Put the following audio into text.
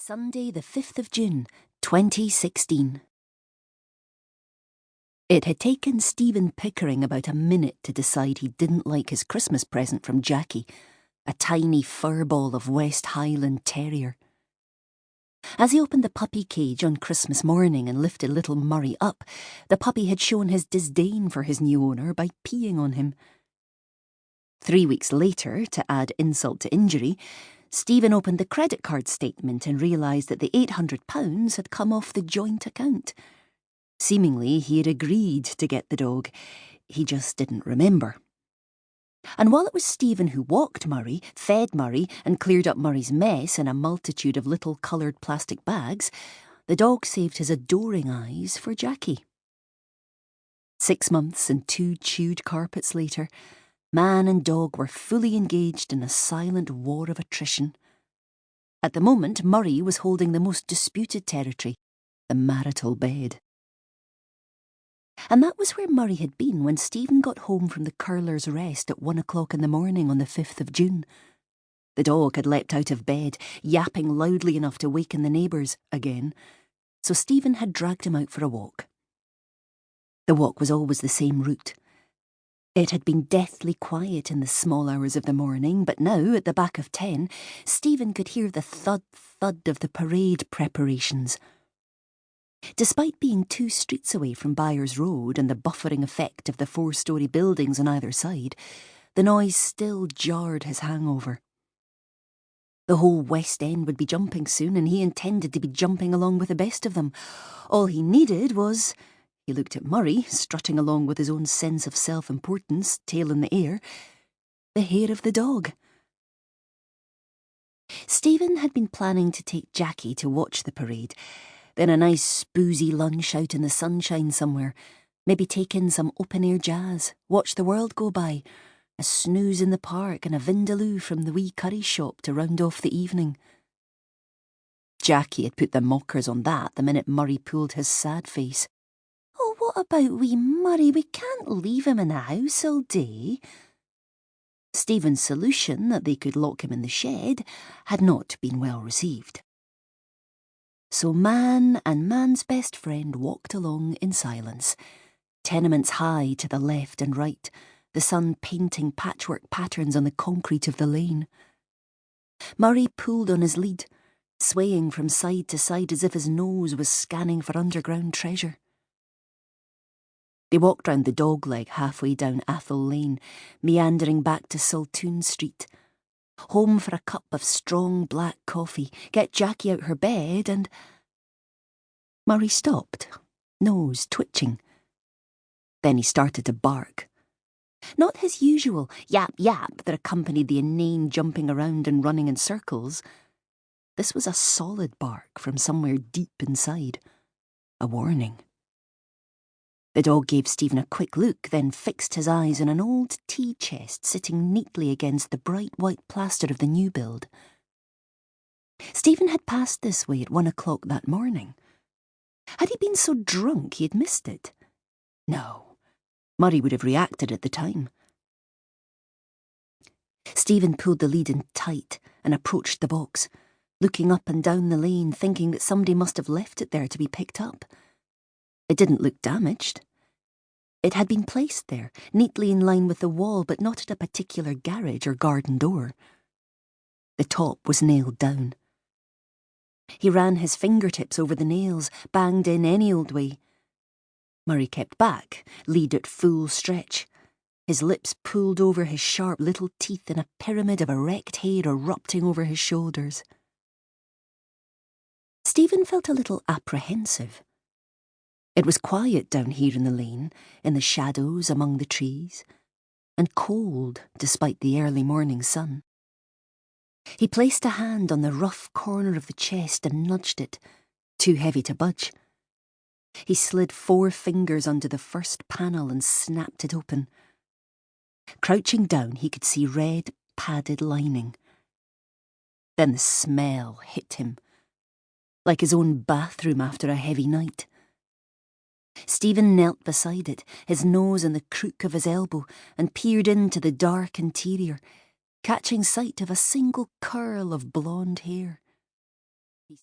Sunday the 5th of June, 2016. It had taken Stephen Pickering about a minute to decide he didn't like his Christmas present from Jackie, a tiny furball of West Highland Terrier. As he opened the puppy cage on Christmas morning and lifted little Murray up, the puppy had shown his disdain for his new owner by peeing on him. 3 weeks later, to add insult to injury, Stephen opened the credit card statement and realised that the £800 had come off the joint account. Seemingly, he had agreed to get the dog. He just didn't remember. And while it was Stephen who walked Murray, fed Murray, and cleared up Murray's mess in a multitude of little coloured plastic bags, the dog saved his adoring eyes for Jackie. 6 months and 2 chewed carpets later, man and dog were fully engaged in a silent war of attrition. At the moment, Murray was holding the most disputed territory, the marital bed. And that was where Murray had been when Stephen got home from the Curler's Rest at 1 o'clock in the morning on the 5th of June. The dog had leapt out of bed, yapping loudly enough to waken the neighbours again, so Stephen had dragged him out for a walk. The walk was always the same route. It had been deathly quiet in the small hours of the morning, but now, at the back of 10, Stephen could hear the thud-thud of the parade preparations. Despite being 2 streets away from Byers Road and the buffering effect of the 4-storey buildings on either side, the noise still jarred his hangover. The whole West End would be jumping soon, and he intended to be jumping along with the best of them. All he needed was... He looked at Murray, strutting along with his own sense of self-importance, tail in the air. The hair of the dog. Stephen had been planning to take Jackie to watch the parade, then a nice boozy lunch out in the sunshine somewhere, maybe take in some open-air jazz, watch the world go by, a snooze in the park and a vindaloo from the wee curry shop to round off the evening. Jackie had put the mockers on that the minute Murray pulled his sad face. "Oh, what about wee Murray? We can't leave him in the house all day." Stephen's solution, that they could lock him in the shed, had not been well received. So man and man's best friend walked along in silence, tenements high to the left and right, the sun painting patchwork patterns on the concrete of the lane. Murray pulled on his lead, swaying from side to side as if his nose was scanning for underground treasure. They walked round the dog leg halfway down Athol Lane, meandering back to Saltoun Street. Home for a cup of strong black coffee, get Jackie out her bed and... Murray stopped, nose twitching. Then he started to bark. Not his usual yap-yap that accompanied the inane jumping around and running in circles. This was a solid bark from somewhere deep inside. A warning. The dog gave Stephen a quick look, then fixed his eyes on an old tea chest sitting neatly against the bright white plaster of the new build. Stephen had passed this way at 1 o'clock that morning. Had he been so drunk he had missed it? No. Murray would have reacted at the time. Stephen pulled the lead in tight and approached the box, looking up and down the lane, thinking that somebody must have left it there to be picked up. It didn't look damaged. It had been placed there, neatly in line with the wall, but not at a particular garage or garden door. The top was nailed down. He ran his fingertips over the nails, banged in any old way. Murray kept back, lead at full stretch. His lips pulled over his sharp little teeth in a pyramid of erect hair erupting over his shoulders. Stephen felt a little apprehensive. It was quiet down here in the lane, in the shadows among the trees, and cold despite the early morning sun. He placed a hand on the rough corner of the chest and nudged it, too heavy to budge. He slid 4 fingers under the first panel and snapped it open. Crouching down, he could see red, padded lining. Then the smell hit him, like his own bathroom after a heavy night. Stephen knelt beside it, his nose in the crook of his elbow, and peered into the dark interior, catching sight of a single curl of blonde hair.